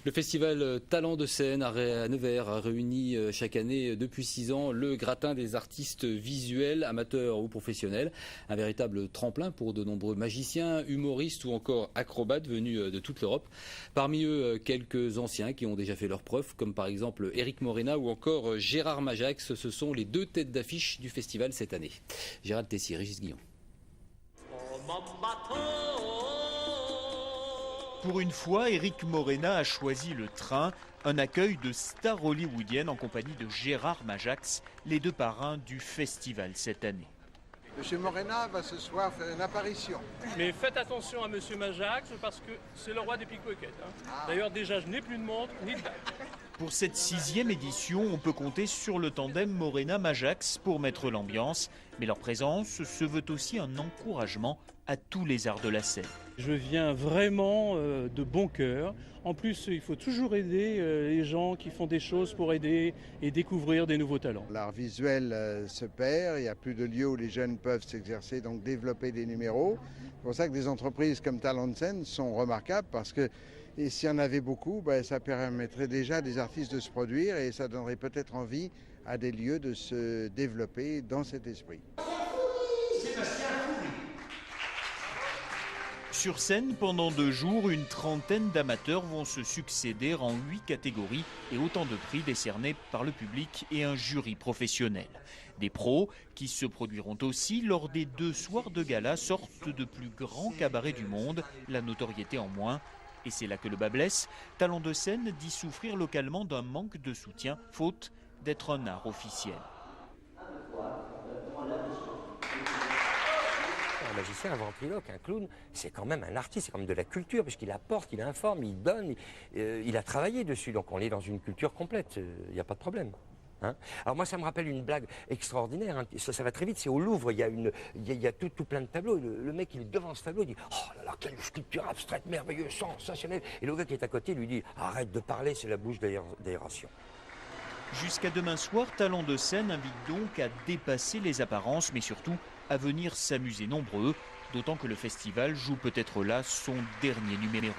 Le festival Talent de scène à Nevers a réuni chaque année depuis 6 ans le gratin des artistes visuels, amateurs ou professionnels. Un véritable tremplin pour de nombreux magiciens, humoristes ou encore acrobates venus de toute l'Europe. Parmi eux, quelques anciens qui ont déjà fait leurs preuves, comme par exemple Éric Morena ou encore Gérard Majax. Ce sont les 2 têtes d'affiche du festival cette année. Gérald Tessier, Régis Guillon. Pour une fois, Éric Morena a choisi le train, un accueil de stars hollywoodiennes en compagnie de Gérard Majax, les 2 parrains du festival cette année. Monsieur Morena va ce soir faire une apparition. Mais faites attention à Monsieur Majax parce que c'est le roi des pickpockets. D'ailleurs déjà je n'ai plus de montre ni de bague. Pour cette 6e édition, on peut compter sur le tandem Morena-Majax pour mettre l'ambiance. Mais leur présence se veut aussi un encouragement à tous les arts de la scène. Je viens vraiment de bon cœur. En plus, il faut toujours aider les gens qui font des choses pour aider et découvrir des nouveaux talents. L'art visuel se perd, il n'y a plus de lieux où les jeunes peuvent s'exercer, donc développer des numéros. C'est pour ça que des entreprises comme Talent de scène sont remarquables parce que et s'il y en avait beaucoup, ça permettrait déjà à des artistes de se produire et ça donnerait peut-être envie à des lieux de se développer dans cet esprit. Sur scène, pendant 2 jours, une trentaine d'amateurs vont se succéder en 8 catégories et autant de prix décernés par le public et un jury professionnel. Des pros qui se produiront aussi lors des 2 soirs de gala, sorte de plus grands cabarets du monde, la notoriété en moins. Et c'est là que le bas blesse. Talent de scène dit souffrir localement d'un manque de soutien, faute d'être un art officiel. Un magicien, un ventriloque, un clown, c'est quand même un artiste, c'est quand même de la culture, puisqu'il apporte, il informe, il donne, il a travaillé dessus, donc on est dans une culture complète, il n'y a pas de problème. Alors moi ça me rappelle une blague extraordinaire, ça va très vite, c'est au Louvre, il y a tout plein de tableaux, le mec il est devant ce tableau, il dit « Oh là là, quelle sculpture abstraite, merveilleuse, sensationnelle !» Et le gars qui est à côté lui dit « Arrête de parler, c'est la bouche d'aération !» Jusqu'à demain soir, Talent de scène invite donc à dépasser les apparences, mais surtout à venir s'amuser nombreux, d'autant que le festival joue peut-être là son dernier numéro.